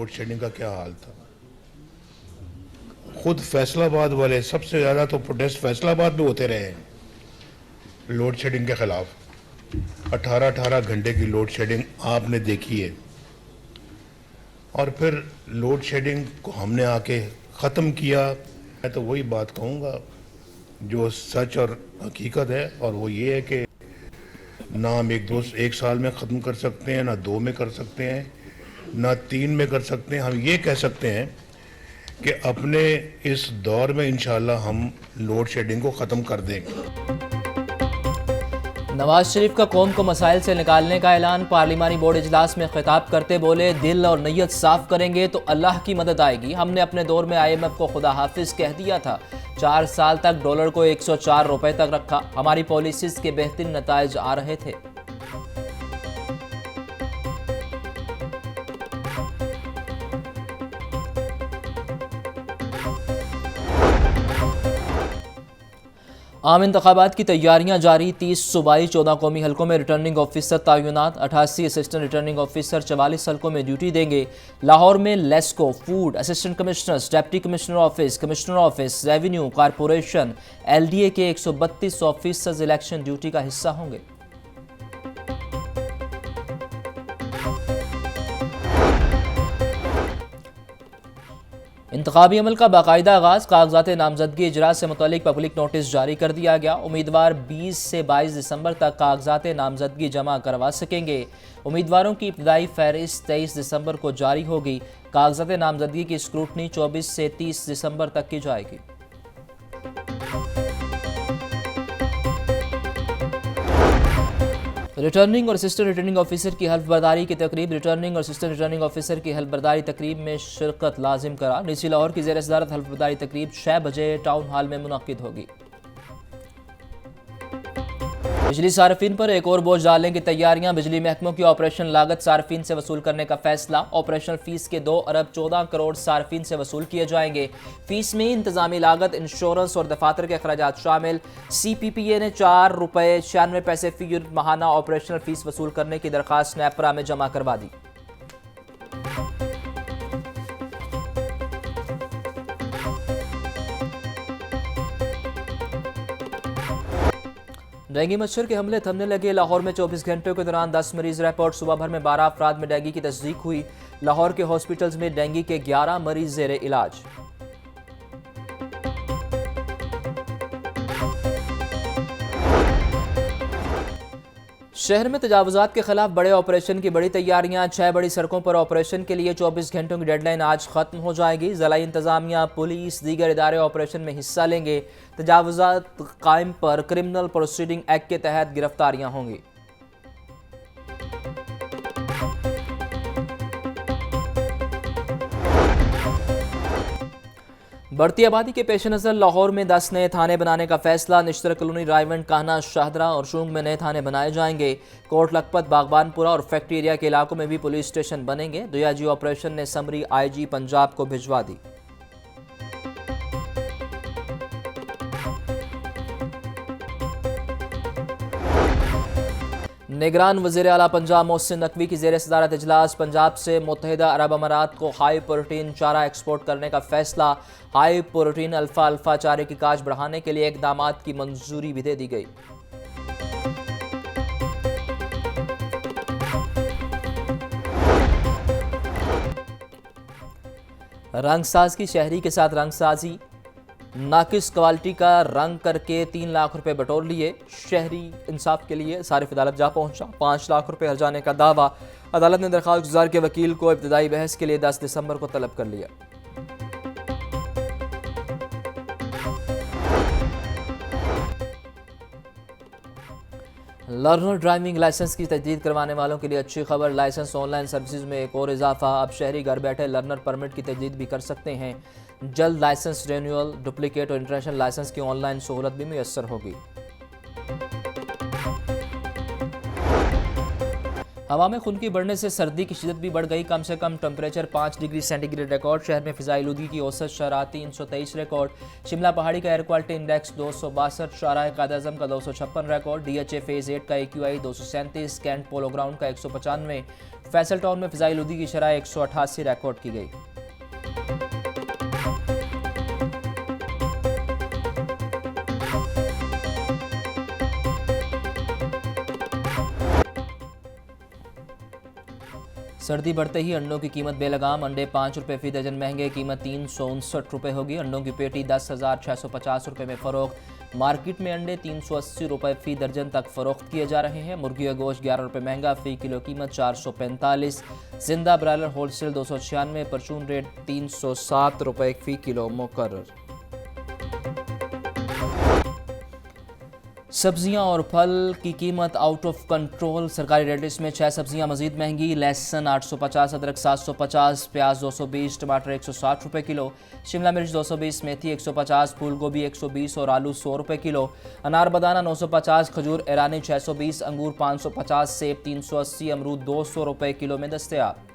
Load shedding का क्या हाल था। खुद फैसलाबाद वाले सबसे ज़्यादा तो प्रोटेस्ट फैसलाबाद में होते रहे हैं लोड शेडिंग के खिलाफ। 18-18 घंटे की लोड शेडिंग आपने देखी है, और फिर लोड शेडिंग को हमने आके ख़त्म किया। मैं तो वही बात कहूँगा जो सच और हकीकत है, और वो ये है कि ना हम एक साल में ख़त्म कर सकते हैं, ना 2 में कर सकते हैं, ना 3 में कर सकते हैं। हम ये कह सकते हैं कि अपने इस दौर में इंशाल्लाह हम लोड शेडिंग को ख़त्म कर देंगे। नवाज शरीफ का कौम को मसाइल से निकालने का ऐलान। पार्लिमानी बोर्ड इजलास में खिताब करते बोले, दिल और नीयत साफ करेंगे तो अल्लाह की मदद आएगी। हमने अपने दौर में IMF को खुदा हाफिज कह दिया था। 4 साल तक डॉलर को 104 रुपए तक रखा। हमारी पॉलिसीज के बेहतरीन नताइज आ रहे थे। आम इंतखाबात की तैयारियां जारी। 30 सूबाई 14 कौमी हलकों में रिटर्निंग ऑफिसर तैनात। 88 असिस्टेंट रिटर्निंग ऑफिसर 44 हलकों में ड्यूटी देंगे। लाहौर में LESCO, food, assistant commissioners, deputy commissioner office, revenue, corporation, LDA के 132 ऑफिसर्स इलेक्शन ड्यूटी का हिस्सा होंगे। इंतखाबी अमल का बाकायदा आगाज। कागजात नामजदगी इजरात से मुतल्लिक पब्लिक नोटिस जारी कर दिया गया। उम्मीदवार 20 से 22 दिसंबर तक कागजात नामजदगी जमा करवा सकेंगे। उम्मीदवारों की इब्तदाई फहरिस्त 23 दिसंबर को जारी होगी। कागजात नामजदगी की स्क्रूटनी 24 से 30 दिसंबर तक की जाएगी। रिटर्निंग और असिस्टेंट रिटर्निंग ऑफिसर की हल्फ बर्दारी की तकरीब। रिटर्निंग और असिस्टेंट रिटर्निंग ऑफिसर की हल्फ बर्दारी तकरीब में शिरकत लाजिम करार। नीची लाहौर की ज़ेर सदारत हल्फ बर्दारी तकरीब 6 बजे टाउन हॉल में मुनक्किद होगी। बिजली सार्फिन पर एक और बोझ डालने की तैयारियां। बिजली महकमों की ऑपरेशन लागत सार्फिन से वसूल करने का फैसला। ऑपरेशनल फीस के 2 अरब 14 करोड़ सार्फिन से वसूल किए जाएंगे। फीस में इंतजामी लागत, इंश्योरेंस और दफातर के अखराजात शामिल। CPPA ने 4 रुपये 96 पैसे फी यूनिट माहाना ऑपरेशनल फीस वसूल करने की दरख्वास्त नेपरा में जमा करवा दी। डेंगू मच्छर के हमले थमने लगे। लाहौर में 24 घंटों के दौरान 10 मरीज रिपोर्ट। सुबह भर में 12 अफराद में डेंगू की तस्दीक हुई। लाहौर के हॉस्पिटल्स में डेंगू के 11 मरीज जेर इलाज। शहर में तजावुजात के खिलाफ बड़े ऑपरेशन की बड़ी तैयारियां। 6 बड़ी सड़कों पर ऑपरेशन के लिए 24 घंटों की डेडलाइन आज खत्म हो जाएगी। ज़िला इंतजामिया, पुलिस, दीगर इदारे ऑपरेशन में हिस्सा लेंगे। तजावुजात कायम पर क्रिमिनल प्रोसीडिंग एक्ट के तहत गिरफ्तारियां होंगी। बढ़ती आबादी के पेश नज़र लाहौर में 10 नए थाने बनाने का फैसला। निश्तर कॉलोनी, रायवंड, कान्हा, शाहदरा और शूंग में नए थाने बनाए जाएंगे। कोट लखपत, बागबानपुरा और फैक्ट्री एरिया के इलाकों में भी पुलिस स्टेशन बनेंगे। DIG ऑपरेशन ने समरी IG पंजाब को भिजवा दी। निगरान वज़ीर आला पंजाब मोहसिन नकवी की ज़ेर सदारत इजलास। पंजाब से मुत्तहिदा अरब अमारात को हाई प्रोटीन चारा एक्सपोर्ट करने का फैसला। हाई प्रोटीन अल्फा चारे की काश्त बढ़ाने के लिए इक़दामात की मंजूरी भी दे दी गई। रंगसाज की शहरी के साथ रंगसाजी। नाकिस क्वालिटी का रंग करके 3 लाख रुपए बटोर लिए। शहरी इंसाफ के लिए सारिफ अदालत जा पहुंचा। 5 लाख रुपए हर्जाने का दावा। अदालत ने दरख्वास्त गुजार के वकील को इब्तदाई बहस के लिए 10 दिसंबर को तलब कर लिया। लर्नर ड्राइविंग लाइसेंस की तजदीद करवाने वालों के लिए अच्छी खबर। लाइसेंस ऑनलाइन सर्विसेज में एक और इजाफा। अब शहरी घर बैठे लर्नर परमिट की तजदीद भी कर सकते हैं। जल्द लाइसेंस रिन्यूअल, डुप्लीकेट और इंटरनेशनल लाइसेंस की ऑनलाइन सहूलत भी मुयस्सर होगी। हवा में खुनकी बढ़ने से सर्दी की शिदत भी बढ़ गई। कम से कम टेम्परेचर 5 डिग्री सेंटीग्रेड रिकॉर्ड। शहर में फ़िज़ाई आलूदगी की औसत शरह 323 रिकॉर्ड। शिमला पहाड़ी का एयर क्वालिटी इंडेक्स 262, शाहराह कायद-ए-आज़म का 256 रिकॉर्ड। DHA फेज़ 8 का AQI 237, कैंट पोलो ग्राउंड का 195, फैसल टाउन में फ़िज़ाई आलूदगी की शरह 188 रिकॉर्ड की गई। सर्दी बढ़ते ही अंडों की कीमत बेलगाम। अंडे 5 रुपये फ़ी दर्जन महंगे, कीमत 359 रुपये होगी। अंडों की पेटी 10,650 रुपये में फ़रोख्त। मार्केट में अंडे 380 रुपये फ़ी दर्जन तक फ़रोख्त किए जा रहे हैं। मुर्गी का गोश्त 11 रुपये महंगा, फ़ी किलो कीमत 445। जिंदा ब्रायलर होलसेल 296, परचून रेट 307 रुपये फ़ी किलो मुकर्रर। सब्जियां और फल की कीमत आउट ऑफ कंट्रोल। सरकारी रेट लिस्ट में 6 सब्जियां मजीद महंगी। लहसुन 850, अदरक 750, प्याज 220, टमाटर 160 रुपये किलो, शिमला मिर्च 220, मेथी 150, फूल गोभी 120 और आलू 100 रुपये किलो। अनार बनाना 950, खजूर ईरानी 620, अंगूर 550, सेब 380, अमरूद 200 रुपये किलो में दस्तयाब।